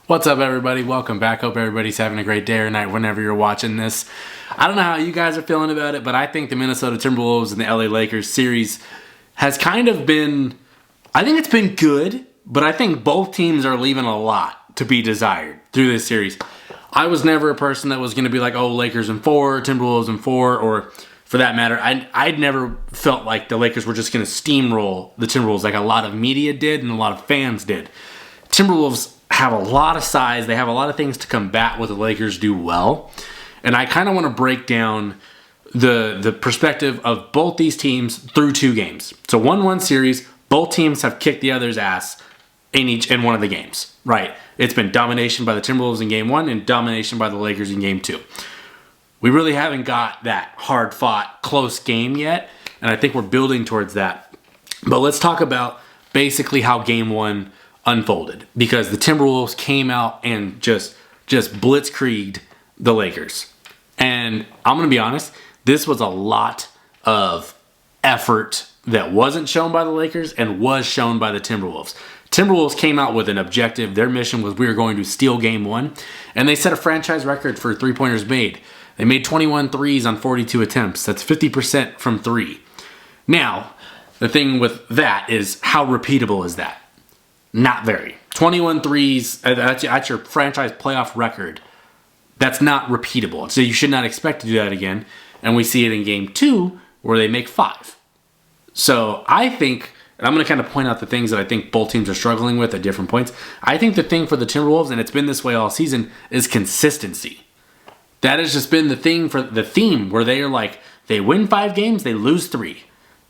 What's up, everybody? Welcome back. Hope everybody's having a great day or night whenever you're watching this. I don't know how you guys are feeling about it, but I think the Minnesota Timberwolves and the LA Lakers series has kind of been, I think it's been good, but I think both teams are leaving a lot to be desired through this series. I was never a person that was going to be like, oh, Lakers in 4, Timberwolves in 4, or for that matter, I'd never felt like the Lakers were just going to steamroll the Timberwolves like a lot of media did and a lot of fans did. Timberwolves have a lot of size. They have a lot of things to combat what the Lakers do well. And I kind of want to break down the perspective of both these teams through 2 games. So 1-1 series, both teams have kicked the other's ass in one of the games. Right. It's been domination by the Timberwolves in game 1 and domination by the Lakers in game 2. We really haven't got that hard-fought, close game yet, and I think we're building towards that. But let's talk about basically how game 1 unfolded, because the Timberwolves came out and just blitzkrieged the Lakers. And I'm going to be honest, this was a lot of effort that wasn't shown by the Lakers and was shown by the Timberwolves. Timberwolves came out with an objective. Their mission was we were going to steal game 1, and they set a franchise record for three-pointers made. They made 21 threes on 42 attempts. That's 50% from 3. Now, the thing with that is, how repeatable is that? Not very. 21 threes, that's your franchise playoff record. That's not repeatable. So you should not expect to do that again. And we see it in game 2 where they make 5. So I think, and I'm going to kind of point out the things that I think both teams are struggling with at different points. I think the thing for the Timberwolves, and it's been this way all season, is consistency. That has just been the thing for the theme where they are like, they win 5 games, they lose 3.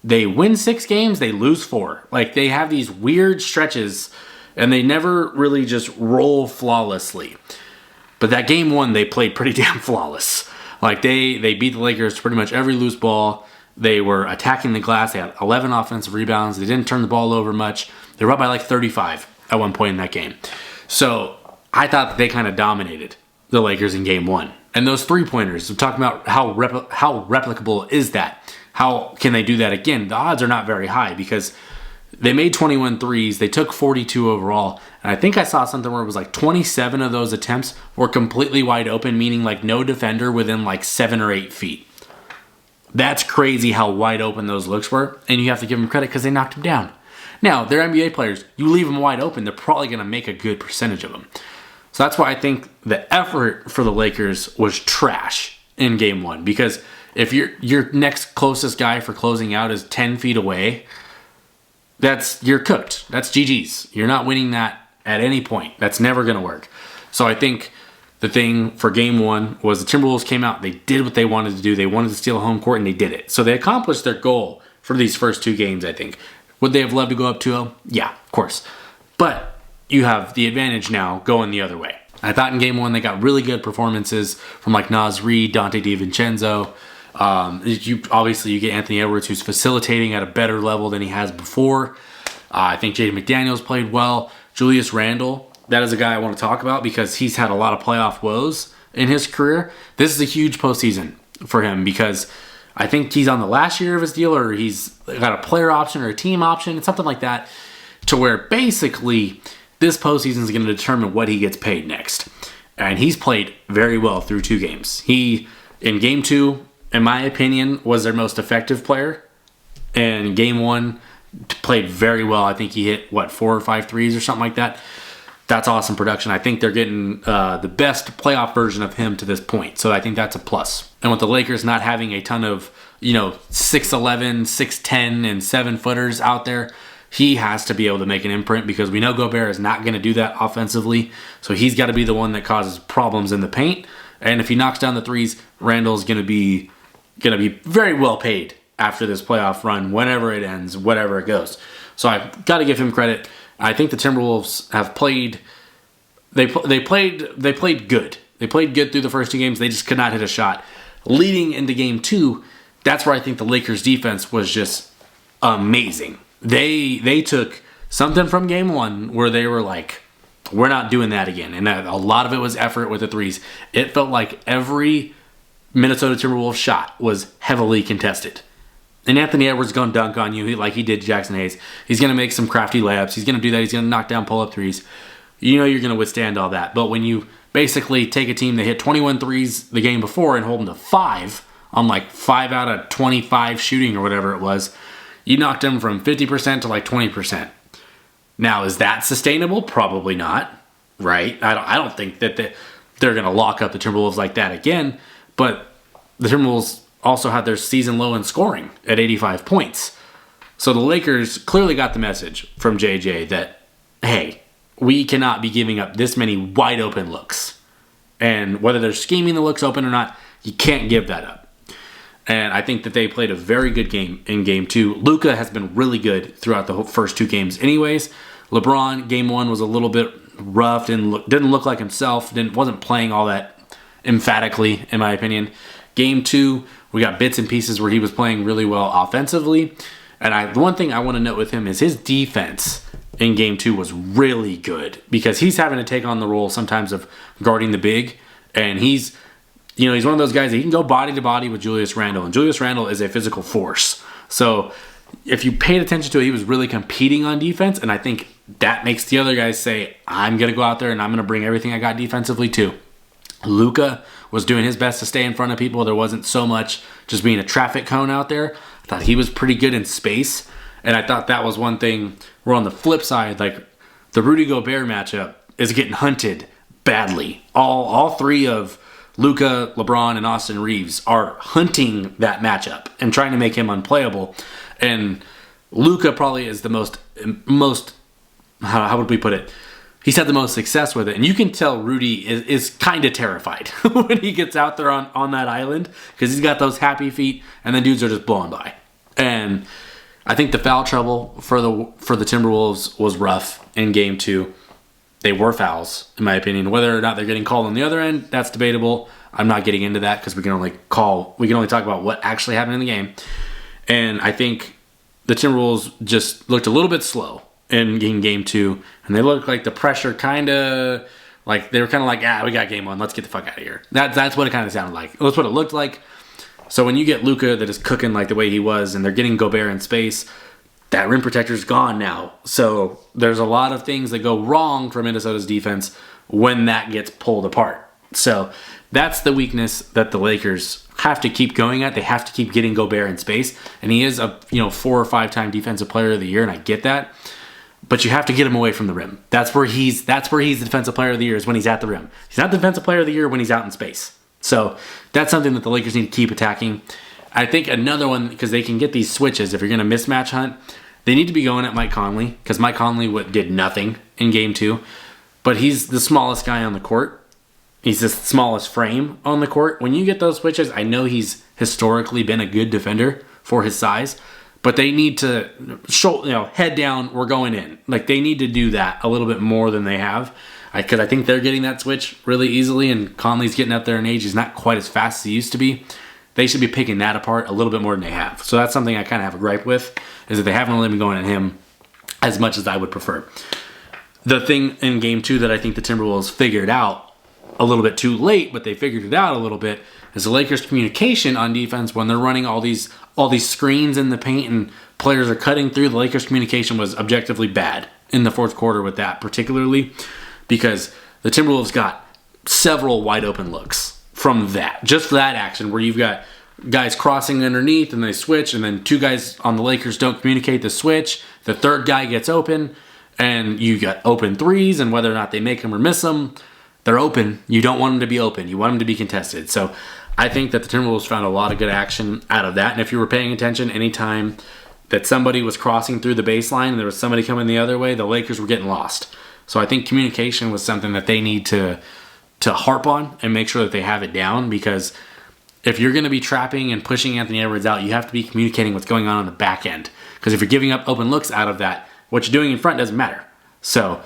They win 6 games, they lose 4. Like, they have these weird stretches, and they never really just roll flawlessly. But that game 1, they played pretty damn flawless. Like, they beat the Lakers to pretty much every loose ball. They were attacking the glass. They had 11 offensive rebounds. They didn't turn the ball over much. They were up by like 35 at one point in that game. So I thought that they kind of dominated the Lakers in game 1. And those three-pointers, I'm talking about how replicable is that? How can they do that again? The odds are not very high because they made 21 threes. They took 42 overall. And I think I saw something where it was like 27 of those attempts were completely wide open, meaning like no defender within like 7 or 8 feet. That's crazy how wide open those looks were. And you have to give them credit because they knocked them down. Now, they're NBA players. You leave them wide open, they're probably going to make a good percentage of them. So that's why I think the effort for the Lakers was trash in game 1. Because if your next closest guy for closing out is 10 feet away, you're cooked. That's GG's. You're not winning that at any point. That's never going to work. So I think the thing for game 1 was the Timberwolves came out. They did what they wanted to do. They wanted to steal home court, and they did it. So they accomplished their goal for these first 2 games, I think. Would they have loved to go up 2-0? Yeah, of course. But you have the advantage now going the other way. I thought in game 1 they got really good performances from like Naz Reid, Dante DiVincenzo. You get Anthony Edwards, who's facilitating at a better level than he has before. I think Jaden McDaniels played well. Julius Randle, that is a guy I want to talk about because he's had a lot of playoff woes in his career. This is a huge postseason for him because I think he's on the last year of his deal, or he's got a player option or a team option, something like that, to where basically this postseason is going to determine what he gets paid next. And he's played very well through 2 games. He, in game 2, in my opinion, was their most effective player. And game 1, played very well. I think he hit, 4 or 5 threes or something like that. That's awesome production. I think they're getting the best playoff version of him to this point. So I think that's a plus. And with the Lakers not having a ton of, 6'11", 6'10", and 7-footers out there, he has to be able to make an imprint because we know Gobert is not going to do that offensively. So he's got to be the one that causes problems in the paint. And if he knocks down the threes, Randall's going to be very well paid after this playoff run, whenever it ends, whatever it goes. So I've got to give him credit. I think the Timberwolves have played. They played good. They played good through the first 2 games. They just could not hit a shot. Leading into game 2, that's where I think the Lakers' defense was just amazing. They took something from game 1 where they were like, we're not doing that again. And a lot of it was effort with the threes. It felt like every Minnesota Timberwolves shot was heavily contested. And Anthony Edwards is going to dunk on you like he did Jackson Hayes. He's going to make some crafty layups. He's going to do that. He's going to knock down pull-up threes. you know you're going to withstand all that. But when you basically take a team that hit 21 threes the game before and hold them to 5 on like 5 out of 25 shooting or whatever it was, you knocked them from 50% to like 20%. Now, is that sustainable? Probably not, right? I don't think that they're going to lock up the Timberwolves like that again, but the Timberwolves also had their season low in scoring at 85 points. So the Lakers clearly got the message from JJ that, hey, we cannot be giving up this many wide open looks. And whether they're scheming the looks open or not, you can't give that up. And I think that they played a very good game in Game 2. Luka has been really good throughout the first 2 games anyways. LeBron, Game 1 was a little bit rough, didn't look like himself, wasn't playing all that emphatically, in my opinion. Game 2, we got bits and pieces where he was playing really well offensively. And the one thing I want to note with him is his defense in Game 2 was really good, because he's having to take on the role sometimes of guarding the big, and he's one of those guys that he can go body to body with Julius Randle, and Julius Randle is a physical force. So if you paid attention to it, he was really competing on defense, and I think that makes the other guys say, I'm going to go out there and I'm going to bring everything I got defensively too. Luka was doing his best to stay in front of people. There wasn't so much just being a traffic cone out there. I thought he was pretty good in space, and I thought that was one thing where on the flip side, like the Rudy Gobert matchup is getting hunted badly. All 3 of Luka, LeBron, and Austin Reeves are hunting that matchup and trying to make him unplayable. And Luka probably is the most how would we put it? He's had the most success with it. And you can tell Rudy is kind of terrified when he gets out there on that island, because he's got those happy feet and then dudes are just blowing by. And I think the foul trouble for the Timberwolves was rough in Game 2. They were fouls, in my opinion. Whether or not they're getting called on the other end, that's debatable. I'm not getting into that because we can only talk about what actually happened in the game. And I think the Timberwolves just looked a little bit slow in Game 2, and they looked like the pressure kind of like they were kind of like, we got Game 1, let's get the fuck out of here. That's what it kind of sounded like. That's what it looked like. So when you get Luka that is cooking like the way he was, and they're getting Gobert in space, that rim protector's gone now. So there's a lot of things that go wrong for Minnesota's defense when that gets pulled apart. So that's the weakness that the Lakers have to keep going at. They have to keep getting Gobert in space, and he is a 4 or 5 time defensive player of the year, and I get that. But you have to get him away from the rim. That's where he's the defensive player of the year, is when he's at the rim. He's not the defensive player of the year when he's out in space. So that's something that the Lakers need to keep attacking. I think another one, because they can get these switches, if you're going to mismatch hunt, they need to be going at Mike Conley, because Mike Conley did nothing in Game 2. But he's the smallest guy on the court. He's the smallest frame on the court. When you get those switches, I know he's historically been a good defender for his size, but they need to head down, we're going in. Like, they need to do that a little bit more than they have, because I think they're getting that switch really easily, and Conley's getting up there in age. He's not quite as fast as he used to be. They should be picking that apart a little bit more than they have. So that's something I kind of have a gripe with, is that they haven't really been going at him as much as I would prefer. The thing in Game 2 that I think the Timberwolves figured out a little bit too late, but they figured it out a little bit, is the Lakers' communication on defense when they're running all these screens in the paint and players are cutting through. The Lakers' communication was objectively bad in the fourth quarter with that, particularly because the Timberwolves got several wide open looks from that, just that action where you've got guys crossing underneath and they switch, and then 2 guys on the Lakers don't communicate the switch. The third guy gets open, and you got open threes, and whether or not they make them or miss them, they're open. You don't want them to be open. You want them to be contested. So I think that the Timberwolves found a lot of good action out of that. And if you were paying attention, anytime that somebody was crossing through the baseline and there was somebody coming the other way, the Lakers were getting lost. So I think communication was something that they need to harp on and make sure that they have it down, because if you're going to be trapping and pushing Anthony Edwards out, you have to be communicating what's going on the back end. Because if you're giving up open looks out of that, what you're doing in front doesn't matter. So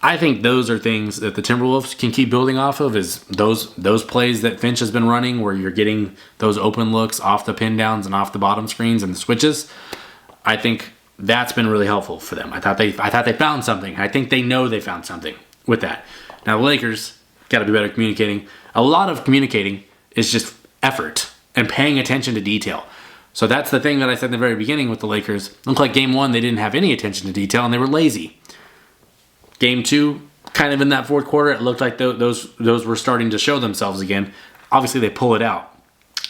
I think those are things that the Timberwolves can keep building off of, is those plays that Finch has been running where you're getting those open looks off the pin downs and off the bottom screens and the switches. I think that's been really helpful for them. I thought they found something. I think they know they found something with that. Now the Lakers got to be better communicating. A lot of communicating is just effort and paying attention to detail. So that's the thing that I said in the very beginning with the Lakers. Looked like Game 1 they didn't have any attention to detail and they were lazy. Game 2, kind of in that fourth quarter, it looked like those were starting to show themselves again. Obviously, they pull it out.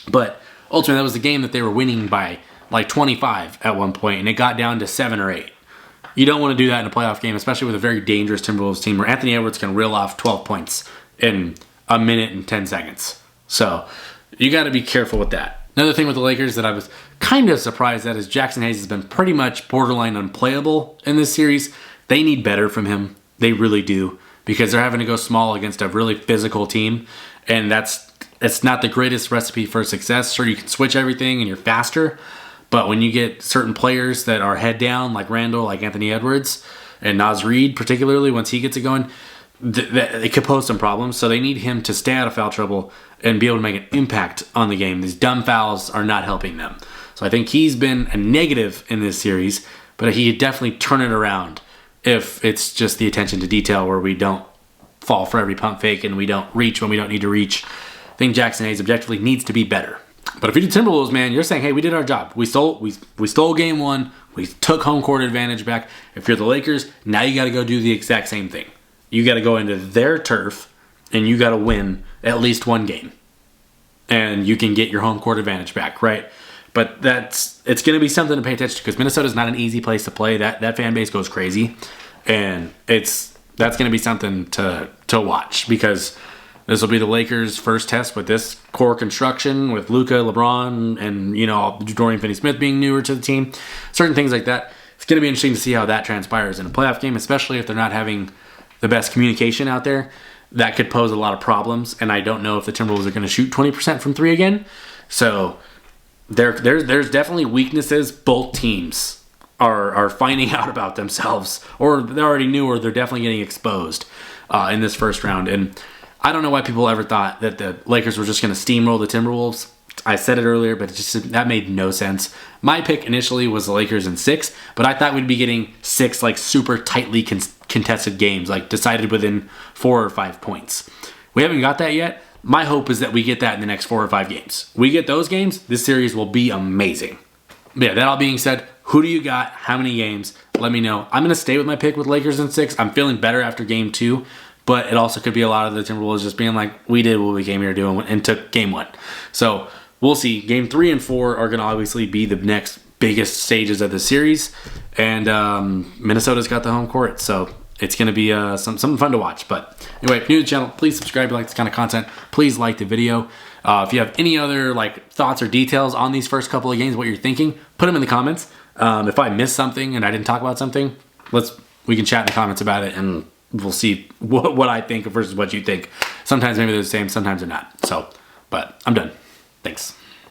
But ultimately, that was the game that they were winning by like 25 at one point, and it got down to 7 or 8. You don't want to do that in a playoff game, especially with a very dangerous Timberwolves team where Anthony Edwards can reel off 12 points in a minute and 10 seconds. So you got to be careful with that. Another thing with the Lakers that I was kind of surprised at is Jackson Hayes has been pretty much borderline unplayable in this series. They need better from him. They really do, because they're having to go small against a really physical team, and it's not the greatest recipe for success. Sure, you can switch everything and you're faster, but when you get certain players that are head down, like Randall, like Anthony Edwards, and Naz Reid, particularly once he gets it going, it could pose some problems. So they need him to stay out of foul trouble and be able to make an impact on the game. These dumb fouls are not helping them. So I think he's been a negative in this series, but he could definitely turn it around if it's just the attention to detail where we don't fall for every pump fake and we don't reach when we don't need to reach. I think Jackson Hayes objectively needs to be better. But if you're the Timberwolves, man, you're saying, hey, we did our job. We stole game one. We took home court advantage back. If you're the Lakers, now you got to go do the exact same thing. You got to go into their turf and you got to win at least one game. And you can get your home court advantage back, right? But it's going to be something to pay attention to because Minnesota's not an easy place to play. That fan base goes crazy. And that's going to be something to watch because this will be the Lakers' first test with this core construction with Luka, LeBron, and Dorian Finney-Smith being newer to the team. Certain things like that. It's going to be interesting to see how that transpires in a playoff game, especially if they're not having the best communication out there. That could pose a lot of problems, and I don't know if the Timberwolves are going to shoot 20% from three again. So there's definitely weaknesses. Both teams are finding out about themselves, or they already knew, or they're definitely getting exposed in this first round. And I don't know why people ever thought that the Lakers were just going to steamroll the Timberwolves. I said it earlier, but that made no sense. My pick initially was the Lakers in 6, but I thought we'd be getting 6 like super tightly contested games, like decided within 4 or 5 points. We haven't got that yet. My hope is that we get that in the next 4 or 5 games. We get those games, this series will be amazing. But yeah, that all being said, who do you got? How many games? Let me know. I'm going to stay with my pick with Lakers in 6. I'm feeling better after game 2. But it also could be a lot of the Timberwolves just being like, we did what we came here doing and took game 1. So we'll see. Game 3 and 4 are going to obviously be the next biggest stages of the series. And Minnesota's got the home court. So it's going to be something fun to watch. But anyway, if you're new to the channel, please subscribe if you like this kind of content. Please like the video. If you have any other thoughts or details on these first couple of games, what you're thinking, put them in the comments. If I missed something and I didn't talk about something, we can chat in the comments about it and we'll see what I think versus what you think. Sometimes maybe they're the same, sometimes they're not. So, but I'm done. Thanks.